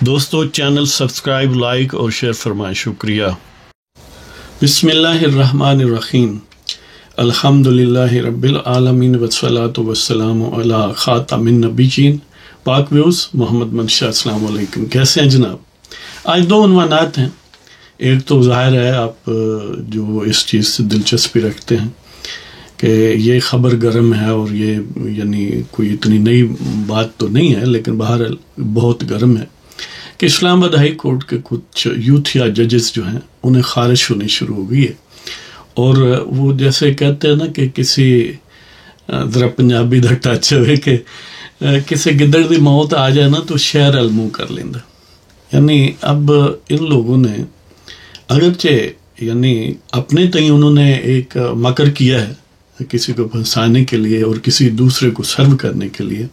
دوستو channel subscribe like اور share فرمائیں، شکریہ۔ بسم اللہ الرحمن الرحیم، الحمدللہ رب العالمین والصلاة والسلام علی خاتم النبیین پاک ویوز محمد منشا۔ السلام علیکم، کیسے ہیں جناب؟ آج دو عنوانات ہیں۔ ایک تو ظاہر ہے آپ جو اس چیز سے دلچسپی رکھتے ہیں کہ یہ خبر گرم ہے اور یہ یعنی کوئی اتنی نئی بات تو نہیں ہے، لیکن بہرحال بہت گرم ہے کہ اسلام آباد ہائی کورٹ کے کچھ یوتھیا ججز جو ہیں انہیں خارش ہونی شروع ہو گئی ہے، اور وہ جیسے کہتے ہیں نا کہ کسی ذرا پنجابی دا ٹچ ہوئے کہ کسی گدڑ دی موت آ جائے نا تو شہر المو کر لیندہ۔ یعنی اب ان لوگوں نے اگرچہ یعنی اپنے تئیں انہوں نے ایک مکر کیا ہے کسی کو پھنسانے کے لیے اور کسی دوسرے کو سرو کرنے کے لیے،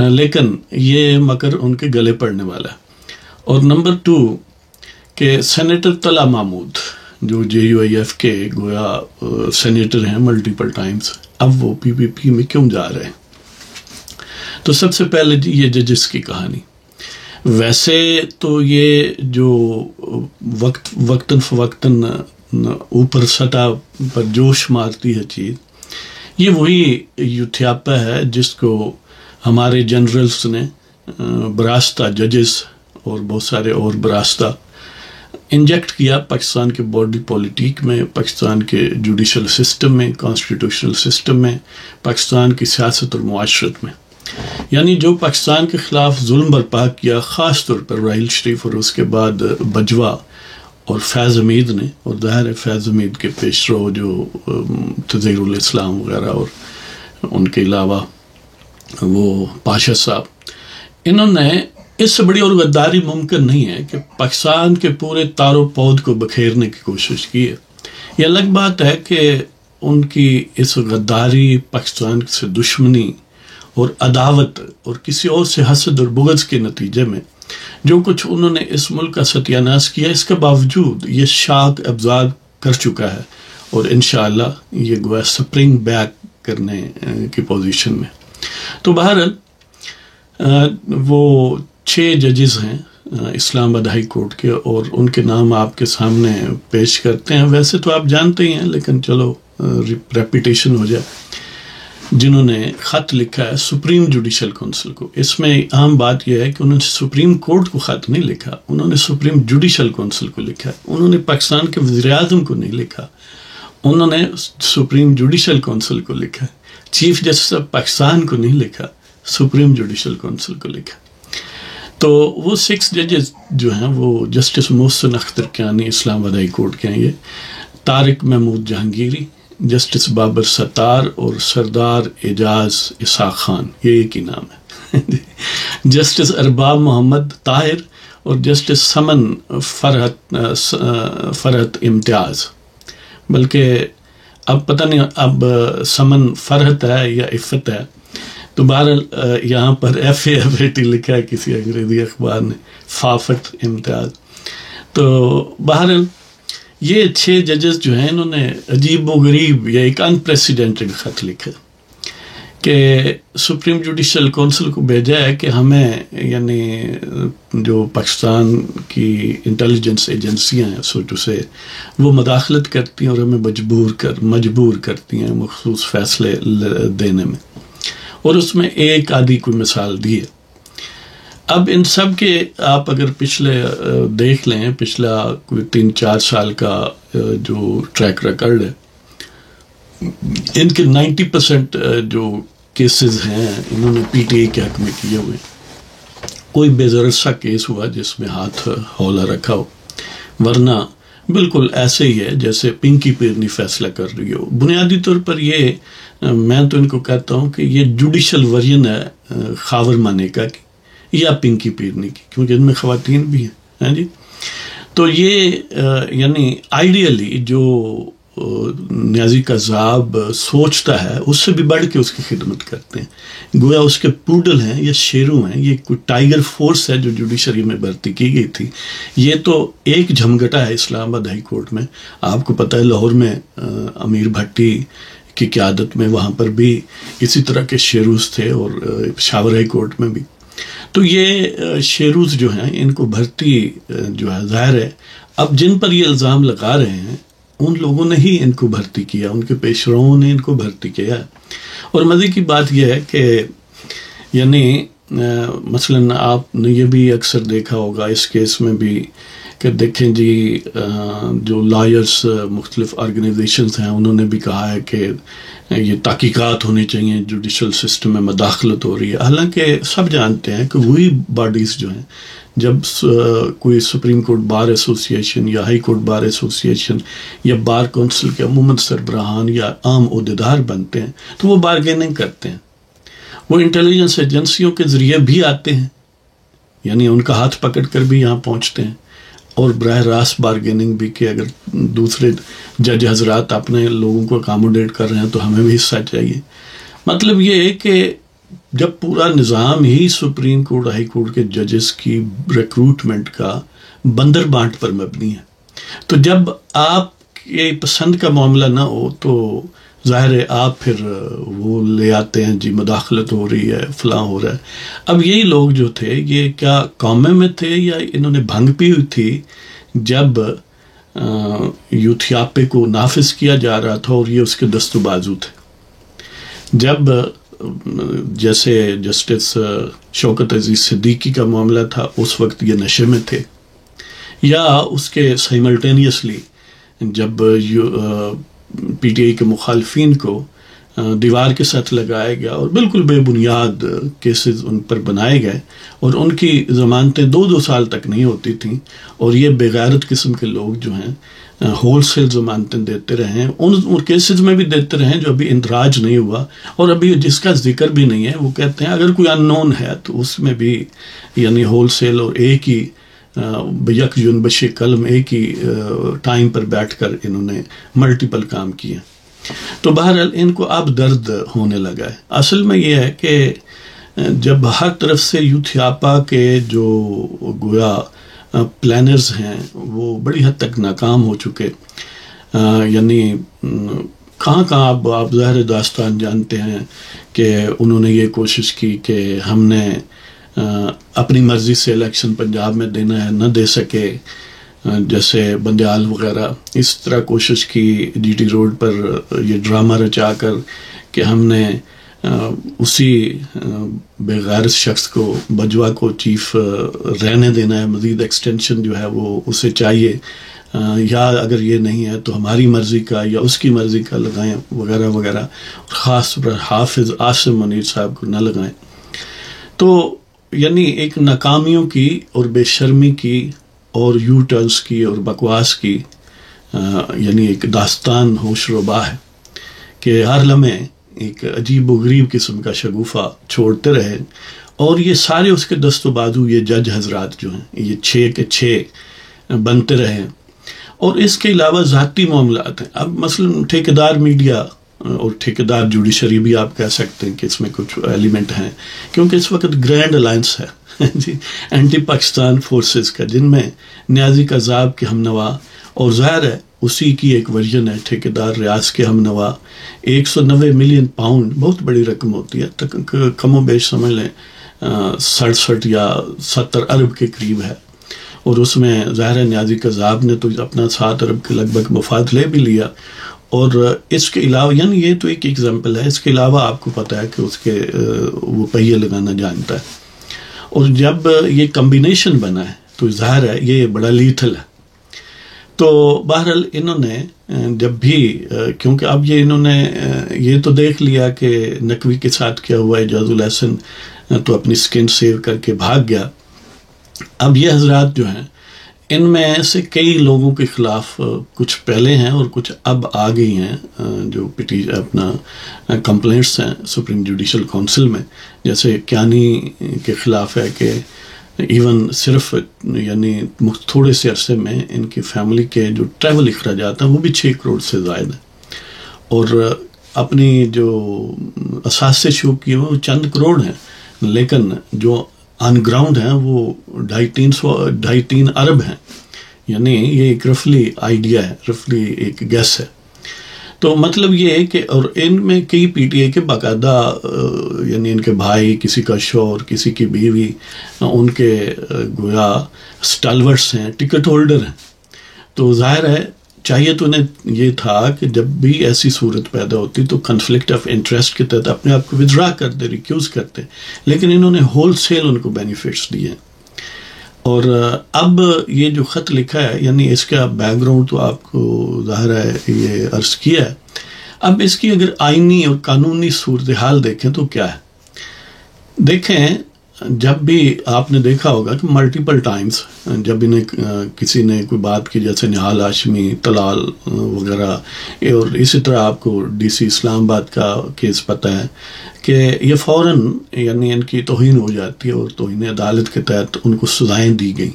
لیکن یہ مکر ان کے گلے پڑنے والا ہے۔ اور نمبر 2 کہ سینیٹر طلعت محمود جو JUIF کے گویا سینیٹر ہیں ملٹیپل ٹائمز، اب وہ PPP میں کیوں جا رہے ہیں؟ تو سب سے پہلے یہ ججز کی کہانی، ویسے تو یہ جو وقتاً فوقتاً اوپر سطح پر جوش مارتی ہے چیز، یہ وہی یوتھیاپا ہے جس کو ہمارے جنرلز نے براستہ ججز اور بہت سارے اور براستہ انجیکٹ کیا پاکستان کے باڈی پولیٹیک میں، پاکستان کے جوڈیشل سسٹم میں، کانسٹیٹیوشنل سسٹم میں، پاکستان کی سیاست اور معاشرت میں۔ یعنی جو پاکستان کے خلاف ظلم برپا کیا، خاص طور پر راحیل شریف اور اس کے بعد بجوا اور فیض حمید نے، اور ظاہر ہے فیض حمید کے پیش رو جو تظہیر الاسلام وغیرہ، اور ان کے علاوہ وہ پاشا صاحب، انہوں نے اس سے بڑی اور غداری ممکن نہیں ہے کہ پاکستان کے پورے تار و پود کو بکھیرنے کی کوشش کی ہے۔ یہ الگ بات ہے کہ ان کی اس غداری، پاکستان سے دشمنی اور عداوت اور کسی اور سے حسد اور بغض کے نتیجے میں جو کچھ انہوں نے اس ملک کا ستیہ ناش کیا، اس کے باوجود یہ شاخ ابزار کر چکا ہے اور انشاءاللہ یہ گویا سپرنگ بیک کرنے کی پوزیشن میں۔ تو بہرحال وہ 6 ججز ہیں اسلام آباد ہائی کورٹ کے، اور ان کے نام آپ کے سامنے پیش کرتے ہیں۔ ویسے تو آپ جانتے ہی ہیں، لیکن چلو ریپیٹیشن ہو جائے۔ جنہوں نے خط لکھا ہے سپریم جوڈیشل کونسل کو، اس میں اہم بات یہ ہے کہ انہوں نے سپریم کورٹ کو خط نہیں لکھا، انہوں نے سپریم جوڈیشل کونسل کو لکھا ہے۔ انہوں نے پاکستان کے وزیر اعظم کو نہیں لکھا، انہوں نے سپریم جوڈیشل کونسل کو لکھا ہے۔ چیف جسٹس آف پاکستان کو نہیں لکھا، سپریم جوڈیشل کونسل کو لکھا۔ تو وہ 6 ججز جو ہیں وہ جسٹس محسن اختر کیانی اسلام آباد ہائی کورٹ کے ہیں، یہ طارق محمود جہانگیری، جسٹس بابر ستار اور سردار اعجاز اسحاق خان، یہ ایک ہی نام ہے۔ جسٹس ارباب محمد طاہر اور جسٹس سمن فرحت امتیاز، بلکہ اب پتہ نہیں اب سمن فرحت ہے یا عفت ہے، تو بہرحال یہاں پر FAFT لکھا ہے کسی انگریزی اخبار نے، فافت امتیاز۔ تو بہرحال یہ 6 ججز جو ہیں انہوں نے عجیب و غریب یا ایک انپریسیڈنٹڈ خط لکھا کہ سپریم جوڈیشل کونسل کو بھیجا ہے کہ ہمیں یعنی جو پاکستان کی انٹیلیجنس ایجنسیاں ہیں سوچو سے وہ مداخلت کرتی ہیں اور ہمیں مجبور کرتی ہیں مخصوص فیصلے دینے میں، اور اس میں ایک آدھی کوئی مثال دی ہے۔ اب ان سب کے آپ اگر پچھلے دیکھ لیں، پچھلا کوئی 3-4 سال کا جو ٹریک ریکارڈ ہے، ان کے 90% جو کیسز ہیں انہوں نے PTI کے حق میں کیے ہوئے، کوئی بے ضرر سا کیس ہوا جس میں ہاتھ ہولا رکھا ہو، ورنہ بالکل ایسے ہی ہے جیسے پنکی پیرنی فیصلہ کر رہی ہو۔ بنیادی طور پر یہ میں تو ان کو کہتا ہوں کہ یہ جوڈیشل ورژن ہے خاور مانیکا کی یا پنکی پیرنی کی، کیونکہ ان میں خواتین بھی ہیں جی۔ تو یہ یعنی آئیڈیلی جو نیازی کا ذاب سوچتا ہے اس سے بھی بڑھ کے اس کی خدمت کرتے ہیں، گویا اس کے پوڈل ہیں یا شیرو ہیں، یہ کوئی ٹائیگر فورس ہے جو جوڈیشری میں بھرتی کی گئی تھی۔ یہ تو ایک جھمگٹا ہے اسلام آباد ہائی کورٹ میں، آپ کو پتہ ہے لاہور میں امیر بھٹی کی قیادت میں وہاں پر بھی اسی طرح کے شیروز تھے، اور پشاور ہائی کورٹ میں بھی۔ تو یہ شیروز جو ہیں ان کو بھرتی جو ہے ظاہر ہے اب جن پر یہ الزام لگا رہے ہیں ان لوگوں نے ہی ان کو بھرتی کیا، ان کے پیشروؤں نے ان کو بھرتی کیا. اور مزے کی بات یہ ہے کہ یعنی مثلاً آپ نے یہ بھی اکثر دیکھا ہوگا اس کیس میں بھی کہ دیکھیں جی جو لائرز مختلف آرگنائزیشنز ہیں انہوں نے بھی کہا ہے کہ یہ تحقیقات ہونی چاہیے، جوڈیشل سسٹم میں مداخلت ہو رہی ہے. حالانکہ سب جانتے ہیں کہ وہی باڈیز جو ہیں جب کوئی سپریم کورٹ بار ایسوسیشن یا ہائی کورٹ بار ایسوسیشن یا بار کونسل کے عموماً سربراہان یا عام عہدیدار بنتے ہیں تو وہ بارگیننگ کرتے ہیں، وہ انٹیلیجنس ایجنسیوں کے ذریعے بھی آتے ہیں، یعنی ان کا ہاتھ پکڑ کر بھی یہاں پہنچتے ہیں، اور براہ راست بارگیننگ بھی کہ اگر دوسرے جج حضرات اپنے لوگوں کو اکاموڈیٹ کر رہے ہیں تو ہمیں بھی حصہ چاہیے. مطلب یہ ہے کہ جب پورا نظام ہی سپریم کورٹ ہائی کورٹ کے ججز کی ریکروٹمنٹ کا بندر بانٹ پر مبنی ہے، تو جب آپ کے پسند کا معاملہ نہ ہو تو ظاہر ہے آپ پھر وہ لے آتے ہیں جی مداخلت ہو رہی ہے، فلاں ہو رہا ہے. اب یہی لوگ جو تھے یہ کیا قومے میں تھے یا انہوں نے بھنگ پی ہوئی تھی جب یوتھیاپے کو نافذ کیا جا رہا تھا اور یہ اس کے دست و بازو تھے. جب جیسے جسٹس شوکت عزیز صدیقی کا معاملہ تھا اس وقت یہ نشے میں تھے، یا اس کے سائملٹینیسلی جب پی ٹی آئی کے مخالفین کو دیوار کے ساتھ لگایا گیا اور بالکل بے بنیاد کیسز ان پر بنائے گئے اور ان کی ضمانتیں 2 سال تک نہیں ہوتی تھیں، اور یہ بے غیرت قسم کے لوگ جو ہیں ہول سیل ضمانتیں دیتے رہے، ان کیسز میں بھی دیتے رہے جو ابھی اندراج نہیں ہوا اور ابھی جس کا ذکر بھی نہیں ہے. وہ کہتے ہیں اگر کوئی ان نون ہے تو اس میں بھی یعنی ہول سیل اور ایک ہی یک جنبش قلم ایک ہی ٹائم پر بیٹھ کر انہوں نے ملٹیپل کام کیے. تو بہرحال ان کو اب درد ہونے لگا ہے. اصل میں یہ ہے کہ جب ہر طرف سے یوتھیاپا کے جو گویا پلانرز ہیں وہ بڑی حد تک ناکام ہو چکے، یعنی کہاں کہاں آپ ظاہر داستان جانتے ہیں کہ انہوں نے یہ کوشش کی کہ ہم نے اپنی مرضی سے الیکشن پنجاب میں دینا ہے، نہ دے سکے، جیسے بندیال وغیرہ. اس طرح کوشش کی جی ٹی روڈ پر یہ ڈرامہ رچا کر کہ ہم نے اسی بے غیرت شخص کو بجوا کو چیف رہنے دینا ہے، مزید ایکسٹینشن جو ہے وہ اسے چاہیے، یا اگر یہ نہیں ہے تو ہماری مرضی کا یا اس کی مرضی کا لگائیں وغیرہ وغیرہ. خاص طور پر حافظ عاصم منیر صاحب کو نہ لگائیں. تو یعنی ایک ناکامیوں کی اور بے شرمی کی اور یو ٹرنس کی اور بکواس کی یعنی ایک داستان ہوش ربا ہے کہ ہر لمحے ایک عجیب و غریب قسم کا شگوفہ چھوڑتے رہے، اور یہ سارے اس کے دست و بازو یہ جج حضرات جو ہیں یہ 6 کے 6 بنتے رہے. اور اس کے علاوہ ذاتی معاملات ہیں. اب مثلا ٹھیکیدار میڈیا اور ٹھیکیدار جوڈیشری بھی آپ کہہ سکتے ہیں کہ اس میں کچھ ایلیمنٹ ہیں، کیونکہ اس وقت گرینڈ الائنس ہے جی اینٹی پاکستان فورسز کا، جن میں نیازی قذاب کے ہم نوا، اور ظاہر ہے اسی کی ایک ورژن ہے ٹھیکیدار ریاض کے ہم نوا. 190 ملین پاؤنڈ بہت بڑی رقم ہوتی ہے، کم و بیش سمجھ لیں 67 یا 70 ارب کے قریب ہے. اور اس میں ظاہر ہے نیازی قذاب نے تو اپنا 7 ارب کے لگ بھگ مفاد لے بھی لیا. اور اس کے علاوہ یعنی یہ تو ایک ایگزامپل ہے، اس کے علاوہ آپ کو پتہ ہے کہ اس کے وہ پہیے لگانا جانتا ہے. اور جب یہ کمبینیشن بنا ہے تو ظاہر ہے یہ بڑا لیتھل ہے. تو بہرحال انہوں نے جب بھی کیونکہ اب یہ انہوں نے یہ تو دیکھ لیا کہ نقوی کے ساتھ کیا ہوا اعجاز الحسن تو اپنی سکن سیو کر کے بھاگ گیا. اب یہ حضرات جو ہیں ان میں سے کئی لوگوں کے خلاف کچھ پہلے ہیں اور کچھ اب آ گئی ہیں جو اپنا کمپلینٹس ہیں سپریم جوڈیشل کونسل میں. جیسے کیانی کے خلاف ہے کہ ایون صرف یعنی تھوڑے سے عرصے میں ان کی فیملی کے جو ٹریول اخراجات ہیں وہ بھی 6 کروڑ سے زائد ہیں، اور اپنی جو اثاثے شو کیے وہ چند کروڑ ہیں، لیکن جو آن گراؤنڈ ہیں وہ 2.5-3 ارب ہیں. یعنی یہ ایک رفلی آئیڈیا ہے، رفلی ایک گیس ہے. تو مطلب یہ ہے کہ اور ان میں کئی پی ٹی آئی کے باقاعدہ یعنی ان کے بھائی، کسی کا شوہر، کسی کی بیوی، ان کے گویا اسٹالورٹس ہیں، ٹکٹ ہولڈر ہیں. تو ظاہر ہے چاہیے تو انہیں یہ تھا کہ جب بھی ایسی صورت پیدا ہوتی تو کنفلکٹ آف انٹرسٹ کے تحت اپنے آپ کو ودرا کرتے، ریکیوز کرتے، لیکن انہوں نے ہول سیل ان کو بینیفٹس دیے. اور اب یہ جو خط لکھا ہے، یعنی اس کا بیک گراؤنڈ تو آپ کو ظاہر ہے یہ عرض کیا ہے. اب اس کی اگر آئینی اور قانونی صورتحال دیکھیں تو کیا ہے. دیکھیں جب بھی آپ نے دیکھا ہوگا کہ ملٹیپل ٹائمز جب انہیں کسی نے کوئی بات کی، جیسے نہال ہاشمی، طلال وغیرہ، اور اسی طرح آپ کو ڈی سی اسلام آباد کا کیس پتہ ہے کہ یہ فوراً یعنی ان کی توہین ہو جاتی ہے اور توہین عدالت کے تحت ان کو سزائیں دی گئیں.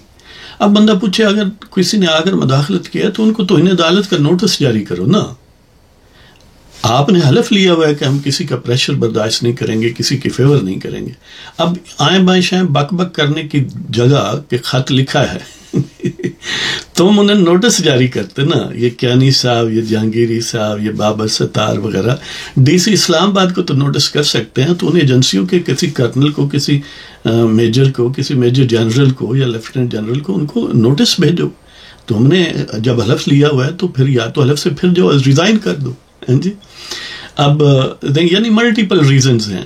اب بندہ پوچھے اگر کسی نے آ کر مداخلت کیا تو ان کو توہین عدالت کا نوٹس جاری کرو نا. آپ نے حلف لیا ہوا ہے کہ ہم کسی کا پریشر برداشت نہیں کریں گے، کسی کی فیور نہیں کریں گے. اب آئیں بائیں شائیں بک بک کرنے کی جگہ کہ خط لکھا ہے تم انہیں نوٹس جاری کرتے نا. یہ کیانی صاحب، یہ جہانگیری صاحب، یہ بابر ستار وغیرہ ڈی سی اسلام آباد کو تو نوٹس کر سکتے ہیں. تو ان ایجنسیوں کے کسی کرنل کو، کسی میجر کو، کسی میجر جنرل کو یا لیفٹیننٹ جنرل کو ان کو نوٹس بھیجو. تم نے جب حلف لیا ہوا ہے تو پھر یا تو حلف سے پھر جو ریزائن کر دو. جی اب یعنی ملٹیپل ریزنز ہیں.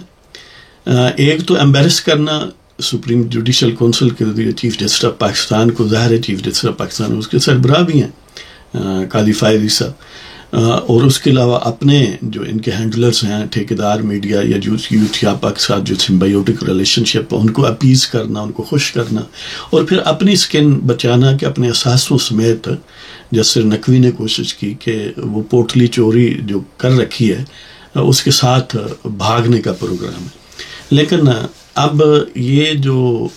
ایک تو ایمبیرس کرنا سپریم جوڈیشل کونسل کے چیف جسٹس آف پاکستان کو. ظاہر ہے چیف جسٹس آف پاکستان اس کے سربراہ بھی ہیں قاضی فائز عیسیٰ، اور اس کے علاوہ اپنے جو ان کے ہینڈلرز ہیں، ٹھیکیدار میڈیا یا یوتھیاپا کے ساتھ جو سمبیوٹک ریلیشن شپ، ان کو اپیز کرنا، ان کو خوش کرنا، اور پھر اپنی سکن بچانا کہ اپنے اثاثوں سمیت جسر نقوی نے کوشش کی کہ وہ پوٹلی چوری جو کر رکھی ہے اس کے ساتھ بھاگنے کا پروگرام ہے. لیکن اب یہ جو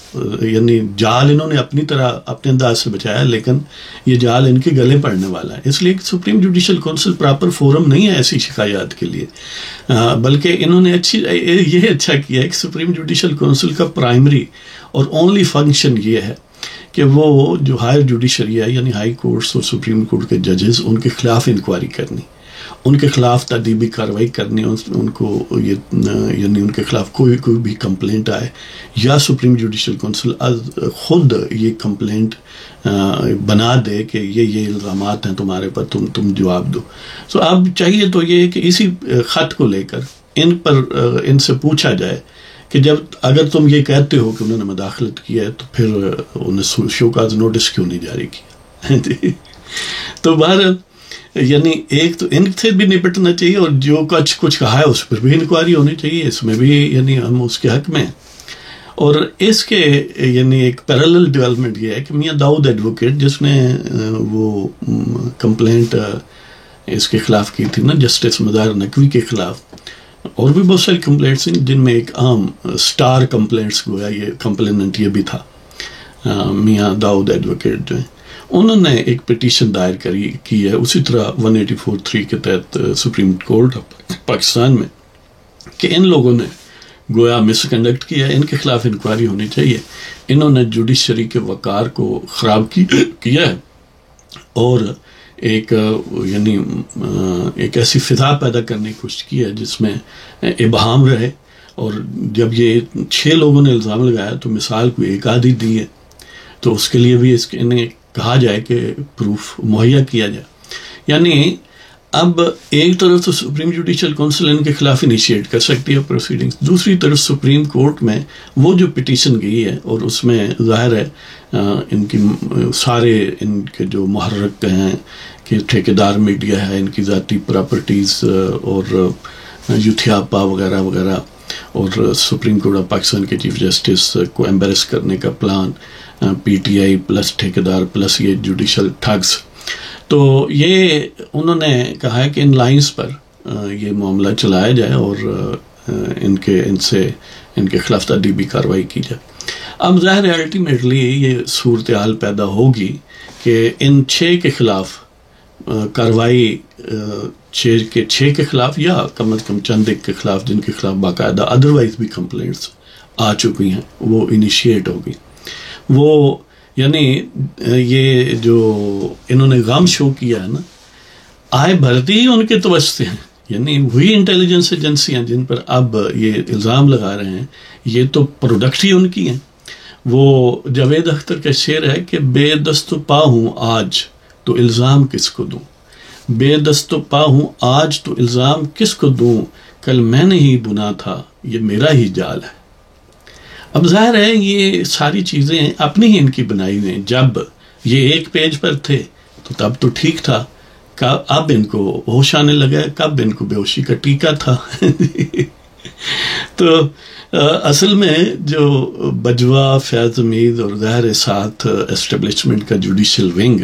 یعنی جال انہوں نے اپنی طرح اپنے انداز سے بچایا، لیکن یہ جال ان کے گلے پڑنے والا ہے. اس لیے supreme judicial council proper forum نہیں ہے ایسی شکایات کے لیے، بلکہ انہوں نے یہ اچھا کیا ہے کہ سپریم جوڈیشل کونسل کا پرائمری اور اونلی فنکشن یہ ہے کہ وہ جو ہائر جوڈیشری ہے، یعنی ہائی کورٹس اور سپریم کورٹ کے ججز، ان کے خلاف انکوائری کرنی، ان کے خلاف تادیبی کارروائی کرنی، ان کو یعنی ان کے خلاف کوئی بھی کمپلینٹ آئے یا سپریم جوڈیشل کونسل خود یہ کمپلینٹ بنا دے کہ یہ الزامات ہیں تمہارے پر، تم جواب دو. سو اب چاہیے تو یہ کہ اسی خط کو لے کر ان سے پوچھا جائے کہ جب اگر تم یہ کہتے ہو کہ انہوں نے مداخلت کیا ہے تو پھر انہیں شو کاز نوٹس کیوں نہیں جاری کیا. تو بہرحال یعنی ایک تو ان سے بھی نپٹنا چاہیے، اور جو کچھ کہا ہے اس پر بھی انکوائری ہونی چاہیے. اس میں بھی یعنی ہم اس کے حق میں. اور اس کے یعنی ایک پیرالل ڈیولپمنٹ یہ ہے کہ میاں داؤد ایڈوکیٹ، جس نے وہ کمپلینٹ اس کے خلاف کی تھی نا جسٹس مظاہر نقوی کے خلاف، اور بھی بہت ساری کمپلینٹس ہیں جن میں ایک عام سٹار کمپلینٹس گویا یہ کمپلیننٹ یہ بھی تھا میاں داؤد ایڈوکیٹ جو ہیں، انہوں نے ایک پٹیشن دائر کی ہے اسی طرح 184(3) کے تحت سپریم کورٹ پاکستان میں کہ ان لوگوں نے گویا مس کنڈکٹ کیا ہے، ان کے خلاف انکوائری ہونی چاہیے. انہوں نے جوڈیشری کے وقار کو خراب کیا ہے اور ایک یعنی ایک ایسی فضا پیدا کرنے کی کوشش کی ہے جس میں ابہام رہے. اور جب یہ 6 لوگوں نے الزام لگایا تو مثال کو ایک آدھی دی ہے، تو اس کے لیے بھی انہیں کہا جائے کہ پروف مہیا کیا جائے. یعنی اب ایک طرف تو سپریم جوڈیشل کونسل ان کے خلاف انیشیٹ کر سکتی ہے پروسیڈنگز، دوسری طرف سپریم کورٹ میں وہ جو پٹیشن گئی ہے اور اس میں ظاہر ہے ان کی سارے ان کے جو محرک ہیں کہ ٹھیکیدار میڈیا ہے، ان کی ذاتی پراپرٹیز اور یوتھیاپا وغیرہ وغیرہ، اور سپریم کورٹ آف پاکستان کے چیف جسٹس کو ایمبیرس کرنے کا plan, P T I plus ٹھیکیدار پلس یہ جوڈیشل ٹھگس. تو یہ انہوں نے کہا ہے کہ ان لائنز پر یہ معاملہ چلایا جائے اور ان کے خلاف تادیبی کارروائی کی جائے. اب ظاہر ہے الٹیمیٹلی یہ صورتحال پیدا ہوگی کہ ان 6 کے خلاف کارروائی 6 کے خلاف یا کم از کم چند ایک کے خلاف جن کے خلاف باقاعدہ ادروائز بھی کمپلینٹس آ چکی ہیں وہ انیشیٹ ہوگی. وہ یعنی یہ جو انہوں نے غم شو کیا ہے نا، آئے بھرتی ہی ان کے توسط ہیں، یعنی وہی انٹیلیجنس ایجنسیاں جن پر اب یہ الزام لگا رہے ہیں یہ تو پروڈکٹ ہی ان کی ہیں۔ وہ جاوید اختر کا شعر ہے کہ بے دست و پا ہوں آج تو الزام کس کو دوں، بے دست و پا ہوں آج تو الزام کس کو دوں، کل میں نے ہی بنا تھا یہ میرا ہی جال ہے۔ اب ظاہر ہے یہ ساری چیزیں اپنی ہی ان کی بنائی ہوئی ہیں۔ جب یہ ایک پیج پر تھے تو تب تو ٹھیک تھا، اب ان کو ہوش آنے لگا ہے، کب ان کو بے ہوشی کا ٹیکہ تھا۔ تو اصل میں جو بجوا، فیاض حمید اور ظاہر ساتھ اسٹیبلشمنٹ کا جوڈیشل ونگ،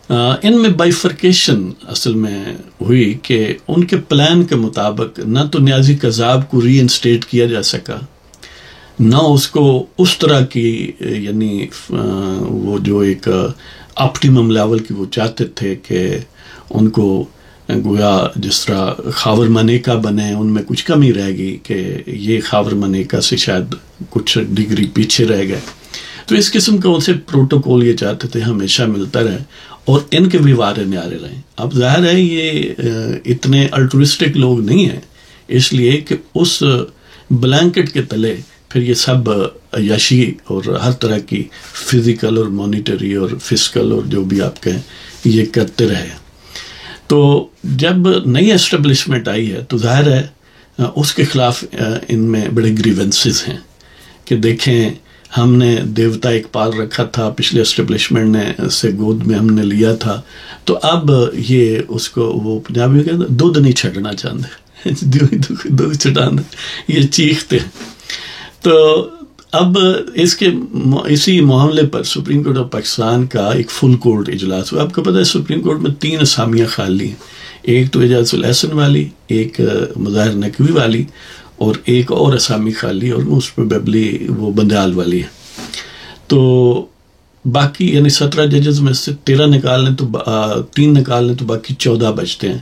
ان میں بائیفرکیشن اصل میں ہوئی کہ ان کے پلان کے مطابق نہ تو نیازی قذاب کو ری انسٹیٹ کیا جا سکا، نہ اس کو اس طرح کی یعنی وہ جو ایک آپٹیمم لیول کی وہ چاہتے تھے کہ ان کو گویا جس طرح خاور منیکا بنے، ان میں کچھ کمی رہ گئی کہ یہ خاور منیکا سے شاید کچھ ڈگری پیچھے رہ گئے، تو اس قسم کا ان سے پروٹوکول یہ چاہتے تھے ہمیشہ ملتا رہے اور ان کے بھی وارے نیارے رہیں۔ اب ظاہر ہے یہ اتنے الٹرسٹک لوگ نہیں ہیں، اس لیے کہ اس بلینکٹ کے تلے پھر یہ سب عیاشی اور ہر طرح کی فزیکل اور مانیٹری اور فسکل اور جو بھی آپ کہیں یہ کرتے رہے۔ تو جب نئی اسٹیبلشمنٹ آئی ہے تو ظاہر ہے اس کے خلاف ان میں بڑے گریونسز ہیں کہ دیکھیں ہم نے دیوتا ایک پال رکھا تھا، پچھلے اسٹیبلشمنٹ نے سے گود میں ہم نے لیا تھا، تو اب یہ اس کو وہ پنجابی میں کہتے ہیں دودھ نہیں چھڑنا چاہتے، دودھ چھڑانا یہ چیختے۔ تو اب اسی معاملے پر سپریم کورٹ آف پاکستان کا ایک فل کورٹ اجلاس ہوا۔ آپ کو پتہ ہے سپریم کورٹ میں 3 اسامیاں خالی ہیں، ایک تو اعجاز الاحسن والی، ایک مظاہر نقوی والی اور ایک اور اسامی خالی، اور موسٹ پروبیبلی وہ بندیال والی ہے۔ تو باقی یعنی 17 ججز میں سے 13 نکالنے تو 3 نکالنے تو باقی 14 بچتے ہیں،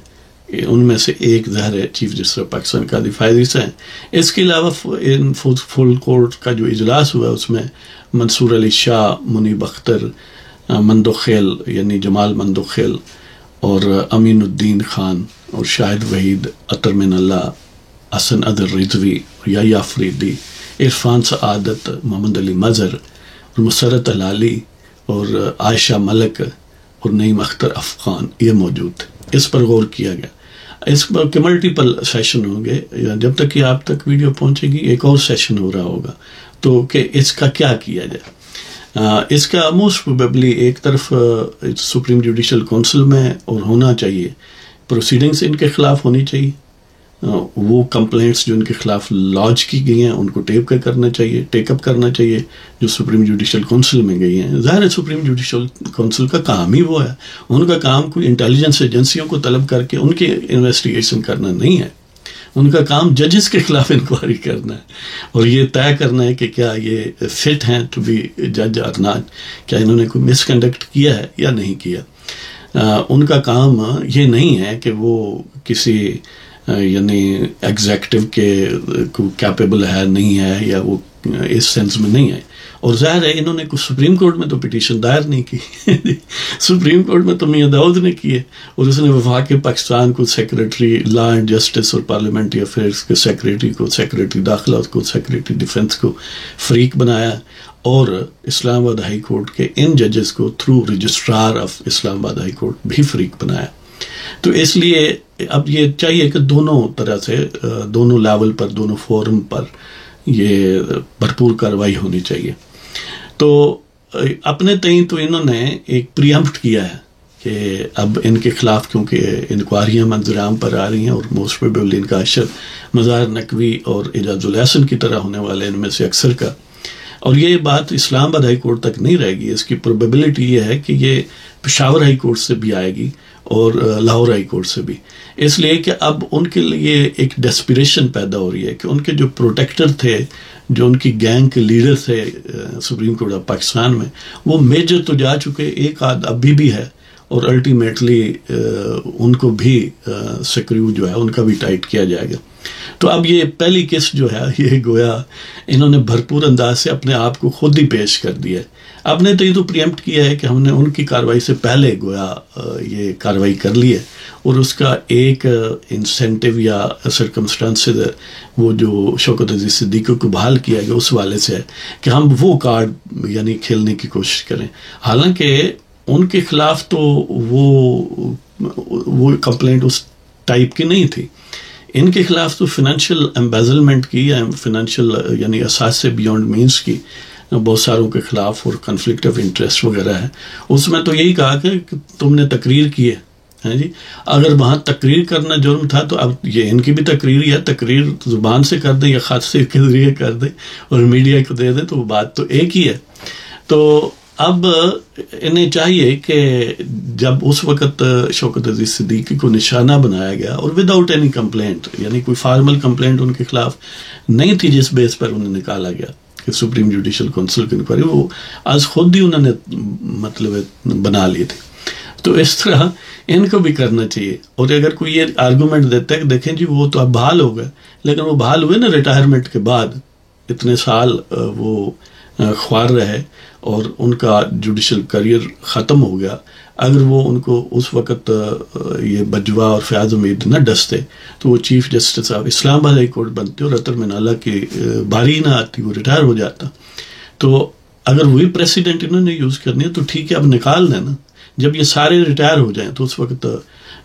ان میں سے ایک ظاہر ہے چیف جسٹس آف پاکستان کا دفاعی ہیں۔ اس کے علاوہ فل کورٹ کا جو اجلاس ہوا اس میں منصور علی شاہ، منیب اختر، مندوخیل یعنی جمال مندوخیل اور امین الدین خان اور شاہد وحید، اطہر من اللہ، حسن ادر رضوی، یحییٰ افریدی، عرفان سعادت، محمد علی مظہر اور مسرت ہلالی اور عائشہ ملک اور نعیم اختر افغان یہ موجود تھے۔ اس پر غور کیا گیا، اس پر کے ملٹیپل سیشن ہوں گے، جب تک کہ آپ تک ویڈیو پہنچے گی ایک اور سیشن ہو رہا ہوگا، تو کہ اس کا کیا کیا جائے۔ اس کا موسٹ پروبیبلی ایک طرف سپریم جوڈیشل کونسل میں اور ہونا چاہیے، پروسیڈنگز ان کے خلاف ہونی چاہیے، وہ کمپلینٹس جو ان کے خلاف لانچ کی گئی ہیں ان کو ٹیک اپ کرنا چاہیے جو سپریم جوڈیشل کونسل میں گئی ہیں۔ ظاہر ہے سپریم جوڈیشل کونسل کا کام ہی وہ ہے، ان کا کام کوئی انٹیلیجنس ایجنسیوں کو طلب کر کے ان کی انویسٹیگیشن کرنا نہیں ہے، ان کا کام ججز کے خلاف انکوائری کرنا ہے اور یہ طے کرنا ہے کہ کیا یہ فٹ ہیں ٹو بی جج اور ناٹ، کیا انہوں نے کوئی مس کنڈکٹ کیا ہے یا نہیں کیا۔ ان کا کام یہ نہیں ہے کہ وہ کسی یعنی ایگزیکٹو کے کیپیبل ہے نہیں ہے یا وہ اس سینس میں نہیں ہے، اور ظاہر ہے انہوں نے کچھ سپریم کورٹ میں تو پٹیشن دائر نہیں کی، سپریم کورٹ میں تو میاں داؤد نے کی ہے، اور اس نے وفاق پاکستان کو سیکریٹری لا اینڈ جسٹس اور پارلیمنٹری افیئرس کے سیکریٹری کو، سیکریٹری داخلہ کو، سیکریٹری ڈیفنس کو فریق بنایا، اور اسلام آباد ہائی کورٹ کے ان ججز کو تھرو رجسٹرار آف اسلام آباد ہائی کورٹ بھی فریق بنایا۔ تو اس لیے اب یہ چاہیے کہ دونوں طرح سے دونوں لیول پر، دونوں فورم پر یہ بھرپور کارروائی ہونی چاہیے۔ تو اپنے تئیں تو انہوں نے ایک پریمپٹ کیا ہے کہ اب ان کے خلاف کیونکہ انکوائریاں منظر عام پر آ رہی ہیں اور موسٹ پروبیبلی ان کا اشر مظاہر نقوی اور اعجاز الاحسن کی طرح ہونے والے ان میں سے اکثر کا، اور یہ بات اسلام آباد ہائی کورٹ تک نہیں رہے گی، اس کی پروبیبلٹی یہ ہے کہ یہ پشاور ہائی کورٹ سے بھی آئے گی اور لاہور ہائی کورٹ سے بھی، اس لیے کہ اب ان کے لیے ایک ڈیسپریشن پیدا ہو رہی ہے کہ ان کے جو پروٹیکٹر تھے، جو ان کی گینگ کے لیڈر تھے سپریم کورٹ آف پاکستان میں، وہ میجر تو جا چکے، ایک آدھ ابھی بھی ہے، اور الٹیمیٹلی ان کو بھی سکریو جو ہے ان کا بھی ٹائٹ کیا جائے گا۔ تو اب یہ پہلی قسط جو ہے یہ گویا انہوں نے بھرپور انداز سے اپنے آپ کو خود ہی پیش کر دیا ہے. اب نے تو یہ تو پریمپٹ کیا ہے کہ ہم نے ان کی کارروائی سے پہلے گویا یہ کارروائی کر لی ہے، اور اس کا ایک انسینٹیو یا سرکمسٹانسز وہ جو شوکت عزیز صدیقی کو بحال کیا گیا اس والے سے ہے کہ ہم وہ کارڈ یعنی کھیلنے کی کوشش کریں. حالانکہ ان کے خلاف تو وہ کمپلینٹ اس ٹائپ کی نہیں تھی. ان کے خلاف تو فنانشیل ایمبیزلمنٹ کی یا فنانشیل یعنی اساس سے بیونڈ مینس کی بہت ساروں کے خلاف اور کنفلکٹ آف انٹرسٹ وغیرہ ہے. اس میں تو یہی کہا کہ تم نے تقریر کی ہے جی. اگر وہاں تقریر کرنا جرم تھا تو اب یہ ان کی بھی تقریر ہے، تقریر زبان سے کر دیں یا خط سے کے ذریعے کر دیں اور میڈیا کو دے دیں تو وہ بات تو ایک ہی ہے. تو اب انہیں چاہیے کہ جب اس وقت شوکت عزیز صدیقی کو نشانہ بنایا گیا اور وداؤٹ اینی کمپلینٹ، یعنی کوئی فارمل کمپلینٹ ان کے خلاف نہیں تھی جس بیس پر انہیں نکالا گیا کہ سپریم جوڈیشل کونسل کی انکوائری، وہ آج خود ہی انہوں نے مطلب بنا لی تھی. تو اس طرح ان کو بھی کرنا چاہیے. اور اگر کوئی یہ آرگومنٹ دیتا ہے کہ دیکھیں جی وہ تو اب بحال ہو گئے، لیکن وہ بحال ہوئے نا ریٹائرمنٹ کے بعد، اتنے سال وہ خوار رہے اور ان کا جوڈیشل کریئر ختم ہو گیا. اگر وہ ان کو اس وقت یہ بجوا اور فیاض امید نہ ڈستے تو وہ چیف جسٹس آف اسلام آباد ہائی کورٹ بنتے اور اطہر منالہ کی باری نہ آتی، وہ ریٹائر ہو جاتا. تو اگر وہی پریسیڈنٹ انہوں نے یوز کرنی ہے تو ٹھیک ہے، اب نکال دیں نا. جب یہ سارے ریٹائر ہو جائیں تو اس وقت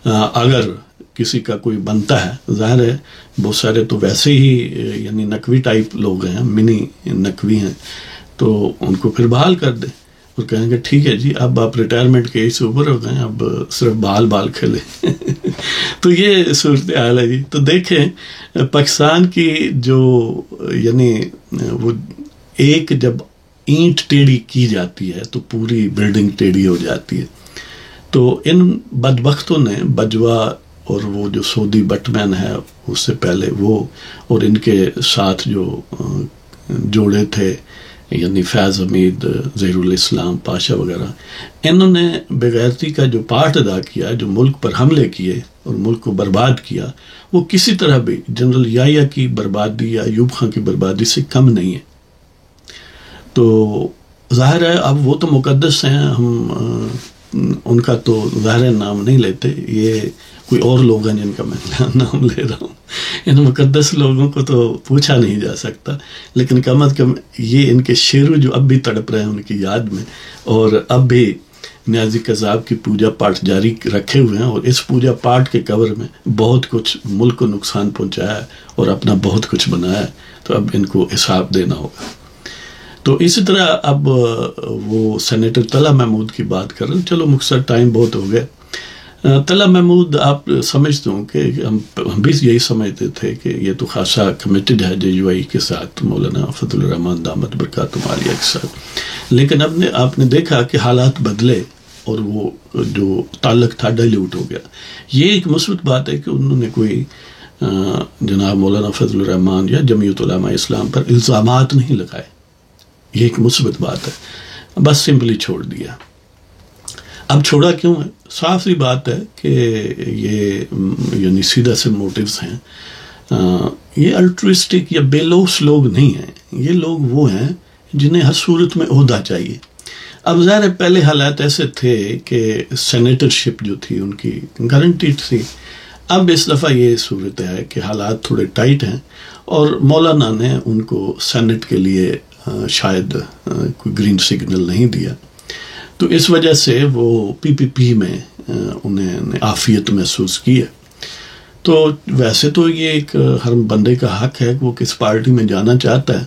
اگر کسی کا کوئی بنتا ہے، ظاہر ہے بہت سارے تو ویسے ہی یعنی نقوی ٹائپ لوگ ہیں، منی نقوی ہیں، تو ان کو پھر بحال کر دیں اور کہیں گے ٹھیک ہے جی اب آپ ریٹائرمنٹ کے سے اوپر ہو گئے، اب صرف بال کھیلیں. تو یہ صورتحال ہے جی. تو دیکھیں پاکستان کی جو یعنی وہ ایک جب اینٹ ٹیڑھی کی جاتی ہے تو پوری بلڈنگ ٹیڑھی ہو جاتی ہے. تو ان بدبختوں نے بجوا اور وہ جو سعودی بٹ مین ہے اس سے پہلے وہ اور ان کے ساتھ جو جوڑے تھے یعنی فیض حمید، ظہیر الاسلام پاشا وغیرہ، انہوں نے بغیرتی کا جو پارٹ ادا کیا، جو ملک پر حملے کیے اور ملک کو برباد کیا، وہ کسی طرح بھی جنرل یحییٰ کی بربادی یا ایوب خان کی بربادی سے کم نہیں ہے. تو ظاہر ہے اب وہ تو مقدس ہیں، ہم ان کا تو ظاہر نام نہیں لیتے، یہ کوئی اور لوگ ہیں جن کا میں نام لے رہا ہوں. ان مقدس لوگوں کو تو پوچھا نہیں جا سکتا، لیکن کم از کم یہ ان کے شیرو جو اب بھی تڑپ رہے ہیں ان کی یاد میں، اور اب بھی نیازی قذاب کی پوجا پاٹ جاری رکھے ہوئے ہیں، اور اس پوجا پاٹ کے کور میں بہت کچھ ملک کو نقصان پہنچایا ہے اور اپنا بہت کچھ بنایا ہے. تو اب ان کو حساب دینا ہوگا. تو اسی طرح اب وہ سینیٹر طلحہ محمود کی بات کر رہے ہیں. چلو مختصر ٹائم بہت ہو گیا. طلحہ محمود آپ سمجھتے ہوں کہ ہم بھی یہی سمجھتے تھے کہ یہ تو خاصا کمیٹڈ ہے JUI کے ساتھ، مولانا فضل الرحمان دامت برکاتہم عالیہ کے ساتھ. لیکن اب آپ نے دیکھا کہ حالات بدلے اور وہ جو تعلق تھا ڈائلیوٹ ہو گیا. یہ ایک مثبت بات ہے کہ انہوں نے کوئی جناب مولانا فضل الرحمان یا جمعیت علماء اسلام پر الزامات نہیں لگائے. یہ ایک مثبت بات ہے. بس سمپلی چھوڑ دیا. اب چھوڑا کیوں ہے؟ صاف سی بات ہے کہ یہ یعنی سیدھا سے موٹیوز ہیں. یہ الٹرسٹک یا بے لوث لوگ نہیں ہیں. یہ لوگ وہ ہیں جنہیں ہر صورت میں عہدہ چاہیے. اب ظاہر پہلے حالات ایسے تھے کہ سینیٹر شپ جو تھی ان کی گارنٹیڈ تھی. اب اس دفعہ یہ صورت ہے کہ حالات تھوڑے ٹائٹ ہیں اور مولانا نے ان کو سینٹ کے لیے شاید کوئی گرین سگنل نہیں دیا. تو اس وجہ سے وہ PPP میں انہیں عافیت محسوس کی ہے. تو ویسے تو یہ ایک ہر بندے کا حق ہے کہ وہ کس پارٹی میں جانا چاہتا ہے،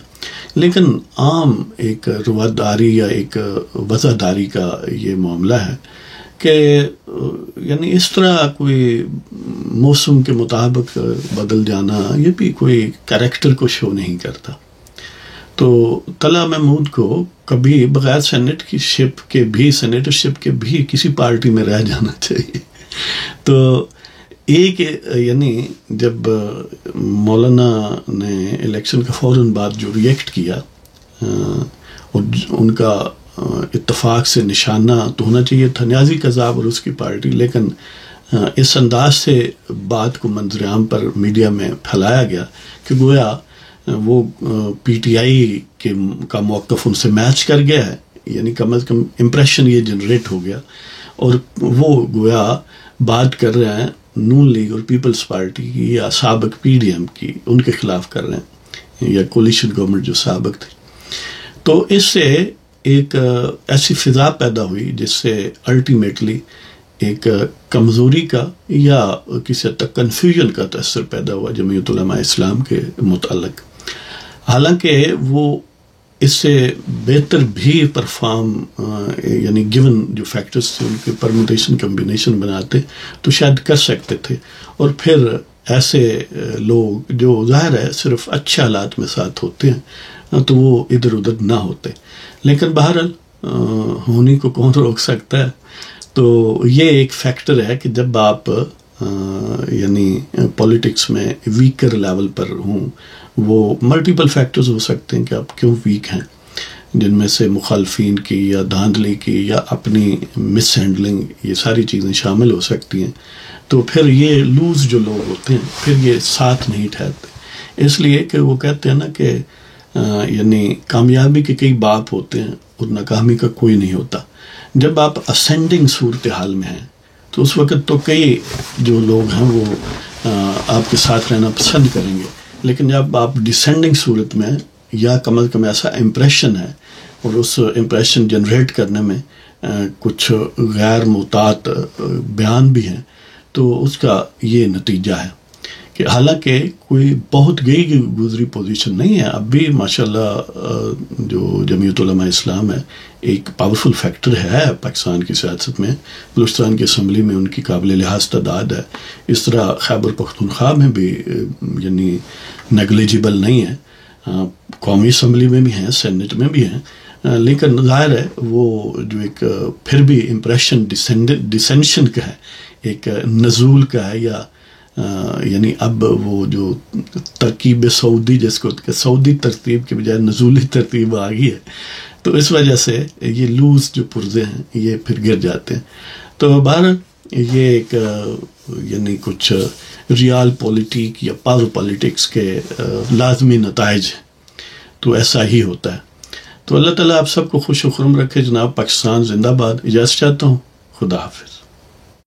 لیکن عام ایک رواداری یا ایک وفاداری کا یہ معاملہ ہے کہ یعنی اس طرح کوئی موسم کے مطابق بدل جانا یہ بھی کوئی کریکٹر کو شو نہیں کرتا. تو طلحہ محمود کو کبھی بغیر سینٹ کی شپ کے بھی سینیٹر شپ کے بھی کسی پارٹی میں رہ جانا چاہیے. تو ایک یعنی جب مولانا نے الیکشن کا فوراً بعد جو ریئیکٹ کیا اور ان کا اتفاق سے نشانہ تو ہونا چاہیے تھا نیازی قذاب اور اس کی پارٹی، لیکن اس انداز سے بات کو منظر عام پر میڈیا میں پھیلایا گیا کہ گویا وہ پی ٹی آئی کا موقف ان سے میچ کر گیا ہے، یعنی کم از کم امپریشن یہ جنریٹ ہو گیا، اور وہ گویا بات کر رہے ہیں نون لیگ اور پیپلز پارٹی کی یا سابق پی ڈی ایم کی، ان کے خلاف کر رہے ہیں، یا کولیشن گورنمنٹ جو سابق تھی. تو اس سے ایک ایسی فضا پیدا ہوئی جس سے الٹیمیٹلی ایک کمزوری کا یا کسی حد تک کنفیوژن کا تاثر پیدا ہوا جمعیت علماء اسلام کے متعلق. حالانکہ وہ اس سے بہتر بھی پرفارم یعنی گیون جو فیکٹرز تھے ان کے پرموٹیشن کمبینیشن بناتے تو شاید کر سکتے تھے، اور پھر ایسے لوگ جو ظاہر ہے صرف اچھے حالات میں ساتھ ہوتے ہیں تو وہ ادھر ادھر نہ ہوتے. لیکن بہرحال ہونی کو کون روک سکتا ہے. تو یہ ایک فیکٹر ہے کہ جب آپ یعنی پولیٹکس میں ویکر لیول پر ہوں، وہ ملٹیپل فیکٹرز ہو سکتے ہیں کہ آپ کیوں ویک ہیں، جن میں سے مخالفین کی یا دھاندلی کی یا اپنی مس ہینڈلنگ، یہ ساری چیزیں شامل ہو سکتی ہیں. تو پھر یہ لوز جو لوگ ہوتے ہیں پھر یہ ساتھ نہیں ٹھہرتے، اس لیے کہ وہ کہتے ہیں نا کہ یعنی کامیابی کے کئی باپ ہوتے ہیں اور ناکامی کا کوئی نہیں ہوتا. جب آپ اسینڈنگ صورتحال میں ہیں تو اس وقت تو کئی جو لوگ ہیں وہ آپ کے ساتھ رہنا پسند کریں گے، لیکن جب آپ ڈسینڈنگ صورت میں یا کم از کم ایسا امپریشن ہے اور اس امپریشن جنریٹ کرنے میں کچھ غیر محتاط بیان بھی ہیں تو اس کا یہ نتیجہ ہے کہ حالانکہ کوئی بہت گئی گزری پوزیشن نہیں ہے، اب بھی ماشاءاللہ جو جمعیت علماء اسلام ہے ایک پاورفل فیکٹر ہے پاکستان کی سیاست میں. بلوچستان کی اسمبلی میں ان کی قابل لحاظ تعداد ہے، اس طرح خیبر پختونخوا میں بھی یعنی نیگلیجیبل نہیں ہے. قومی اسمبلی میں بھی ہیں، سینٹ میں بھی ہیں، لیکن ظاہر ہے وہ جو ایک پھر بھی امپریشن ڈسینشن کا ہے، ایک نزول کا ہے، یا یعنی اب وہ جو ترکیب سعودی جس کو کہ سعودی ترتیب کے بجائے نزولی ترتیب آ گئی ہے، تو اس وجہ سے یہ لوز جو پرزے ہیں یہ پھر گر جاتے ہیں. تو بہرحال یہ ایک یعنی کچھ ریال پولیٹک یا پاور پالیٹکس کے لازمی نتائج ہیں، تو ایسا ہی ہوتا ہے. تو اللہ تعالیٰ آپ سب کو خوش و خرم رکھے. جناب پاکستان زندہ باد. اجازت چاہتا ہوں. خدا حافظ.